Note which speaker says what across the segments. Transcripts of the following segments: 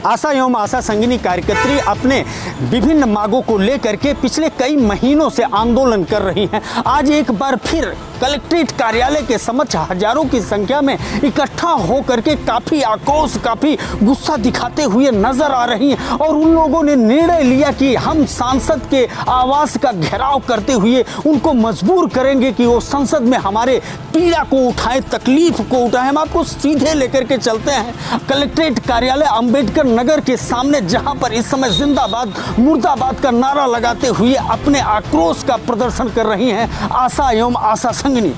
Speaker 1: आशा एवं आशा संगिनी कार्यकर्त्री अपने विभिन्न मांगों को लेकर के पिछले कई महीनों से आंदोलन कर रही हैं। आज एक बार फिर कलेक्ट्रेट कार्यालय के समक्ष हजारों की संख्या में इकट्ठा होकर के काफ़ी आक्रोश, काफ़ी गुस्सा दिखाते हुए नजर आ रही हैं और उन लोगों ने निर्णय लिया कि हम सांसद के आवास का घेराव करते हुए उनको मजबूर करेंगे कि वो संसद में हमारे पीड़ा को उठाएं, तकलीफ को उठाएं। हम आपको सीधे लेकर के चलते हैं कलेक्ट्रेट कार्यालय अंबेडकर नगर के सामने, जहां पर इस समय जिंदाबाद मुर्दाबाद का नारा लगाते हुए अपने आक्रोश का प्रदर्शन कर रही हैं आशा एवं आशा संगिनी।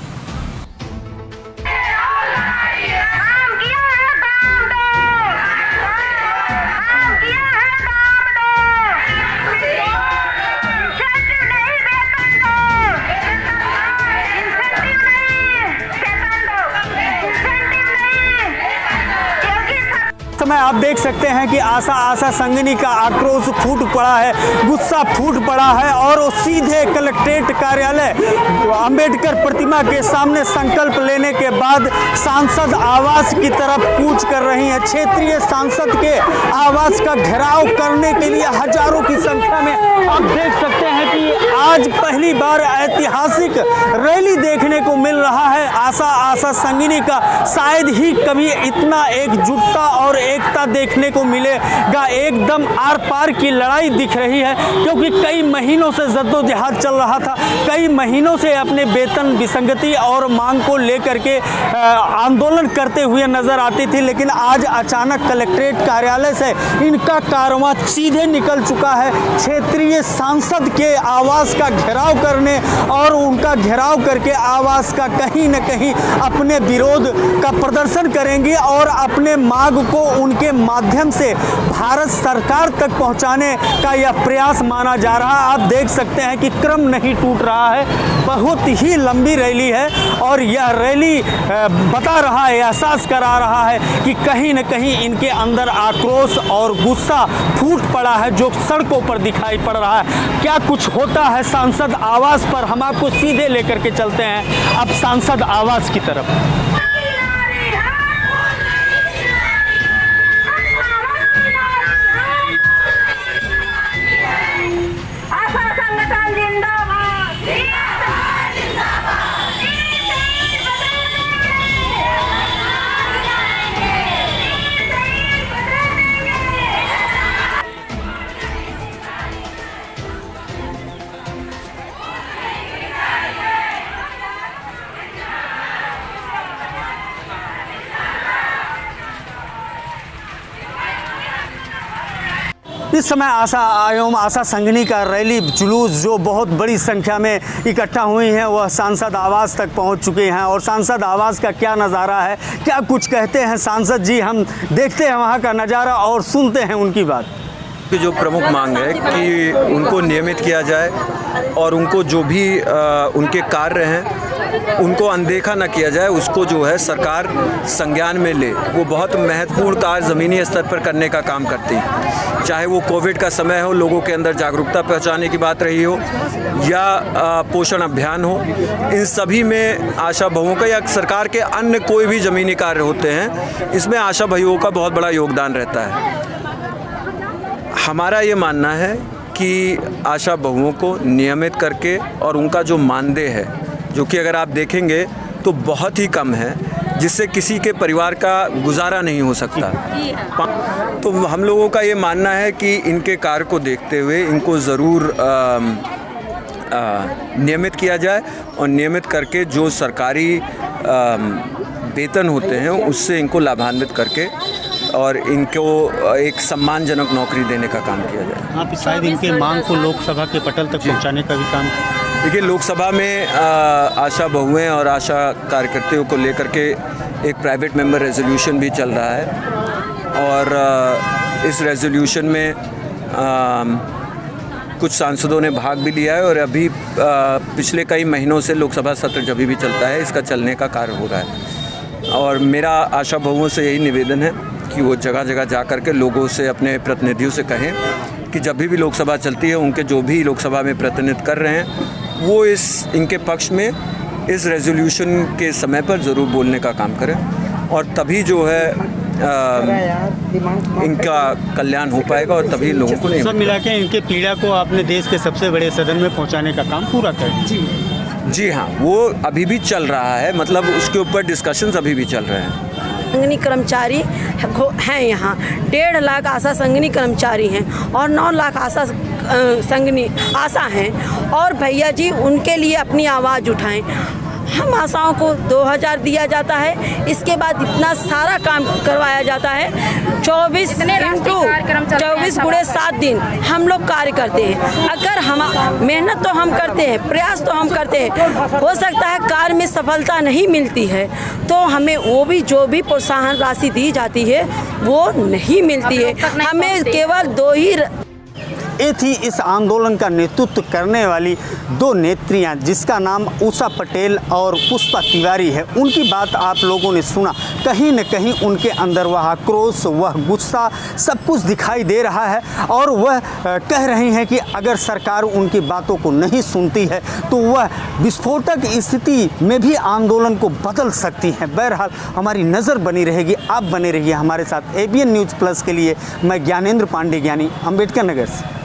Speaker 1: समय आप देख सकते हैं कि आशा संगिनी का आक्रोश फूट पड़ा है, गुस्सा फूट पड़ा है और वो सीधे कलेक्ट्रेट कार्यालय अंबेडकर प्रतिमा के सामने संकल्प लेने के बाद सांसद आवास की तरफ कूच कर रही हैं। क्षेत्रीय सांसद के आवास का घेराव करने के लिए हजारों की संख्या में आप देख सकते हैं कि आज पहली बार ऐतिहासिक रैली देखने को मिल रहा है आशा संगिनी का। शायद ही कभी इतना एकजुटता और एकता देखने को मिलेगा। एकदम आर पार की लड़ाई दिख रही है, क्योंकि कई महीनों से जद्दोजहद चल रहा था। कई महीनों से अपने वेतन विसंगति और मांग को लेकर के आंदोलन करते हुए नजर आती थी, लेकिन आज अचानक कलेक्ट्रेट कार्यालय से इनका कारवां सीधे निकल चुका है क्षेत्रीय सांसद के आवास का घेराव करने और उनका घेराव करके आवास का कहीं न कहीं अपने विरोध का प्रदर्शन करेंगे और अपने मांग को उनके माध्यम से भारत सरकार तक पहुंचाने का यह प्रयास माना जा रहा है। आप देख सकते हैं कि क्रम नहीं टूट रहा है, बहुत ही लंबी रैली है और यह रैली बता रहा है, एहसास करा रहा है कि कहीं न कहीं इनके अंदर आक्रोश और गुस्सा फूट पड़ा है, जो सड़कों पर दिखाई पड़ रहा है। क्या कुछ होता है सांसद आवास पर, हम आपको सीधे लेकर के चलते हैं अब सांसद आवास की तरफ। इस समय आशा एवं आशा संगिनी का रैली जुलूस जो बहुत बड़ी संख्या में इकट्ठा हुई हैं, वह सांसद आवास तक पहुंच चुके हैं और सांसद आवास का क्या नज़ारा है, क्या कुछ कहते हैं सांसद जी, हम देखते हैं वहां का नज़ारा और सुनते हैं उनकी बात।
Speaker 2: की जो प्रमुख मांग है कि उनको नियमित किया जाए और उनको जो भी उनके कार्य हैं उनको अनदेखा न किया जाए, उसको जो है सरकार संज्ञान में ले। वो बहुत महत्वपूर्ण कार्य ज़मीनी स्तर पर करने का काम करती है, चाहे वो कोविड का समय हो, लोगों के अंदर जागरूकता पहुंचाने की बात रही हो या पोषण अभियान हो। इन सभी में आशा बहुओं का या सरकार के अन्य कोई भी ज़मीनी कार्य होते हैं, इसमें आशा बहुओं का बहुत बड़ा योगदान रहता है। हमारा ये मानना है कि आशा बहुओं को नियमित करके और उनका जो मानदेय है, जो कि अगर आप देखेंगे तो बहुत ही कम है, जिससे किसी के परिवार का गुजारा नहीं हो सकता, तो हम लोगों का ये मानना है कि इनके कार्य को देखते हुए इनको ज़रूर नियमित किया जाए और नियमित करके जो सरकारी वेतन होते हैं उससे इनको लाभान्वित करके और इनको एक सम्मानजनक नौकरी देने का काम किया जाए।
Speaker 1: आप शायद इनके मांग को लोकसभा के पटल तक पहुंचाने का भी काम।
Speaker 2: देखिए, लोकसभा में आशा बहुएं और आशा कार्यकर्ताओं को लेकर के एक प्राइवेट मेंबर रेजोल्यूशन भी चल रहा है और इस रेजोल्यूशन में कुछ सांसदों ने भाग भी लिया है और अभी पिछले कई महीनों से लोकसभा सत्र जब भी चलता है इसका चलने का कार्य हो रहा है। और मेरा आशा बहुओं से यही निवेदन है कि वो जगह जगह जा कर के लोगों से, अपने प्रतिनिधियों से कहें कि जब भी लोकसभा चलती है उनके जो भी लोकसभा में प्रतिनिधित्व कर रहे हैं वो इनके पक्ष में इस रेजोल्यूशन के समय पर ज़रूर बोलने का काम करें और तभी जो है इनका कल्याण हो पाएगा और तभी लोगों को नहीं।
Speaker 1: सब मिला के इनके पीड़ा को आपने देश के सबसे बड़े सदन में पहुंचाने का काम पूरा कर।
Speaker 2: जी हाँ, वो अभी भी चल रहा है, मतलब उसके ऊपर डिस्कशंस अभी भी चल रहे हैं।
Speaker 3: संगनी कर्मचारी हैं यहाँ, 1.5 लाख आशा संगनी कर्मचारी हैं और 9 लाख आशा संगनी आशा हैं। और भैया जी उनके लिए अपनी आवाज़ उठाएं। हम आशाओं को 2000 दिया जाता है, इसके बाद इतना सारा काम करवाया जाता है। 24 गुणे 7 दिन हम लोग कार्य करते हैं। अगर हम मेहनत तो हम करते हैं, प्रयास तो हम करते हैं, हो सकता है कार्य में सफलता नहीं मिलती है तो हमें वो भी जो भी प्रोत्साहन राशि दी जाती है वो नहीं मिलती है। हमें केवल 2 ही।
Speaker 1: ये थी इस आंदोलन का नेतृत्व करने वाली 2 नेत्रियां, जिसका नाम उषा पटेल और पुष्पा तिवारी है। उनकी बात आप लोगों ने सुना, कहीं न कहीं उनके अंदर वह आक्रोश, वह गुस्सा सब कुछ दिखाई दे रहा है और वह कह रही हैं कि अगर सरकार उनकी बातों को नहीं सुनती है तो वह विस्फोटक स्थिति में भी आंदोलन को बदल सकती हैं। बहरहाल हमारी नज़र बनी रहेगी, आप बने रहिए हमारे साथ। ABN न्यूज़ प्लस के लिए मैं ज्ञानेंद्र पांडे, ज्ञानी, अम्बेडकर नगर से।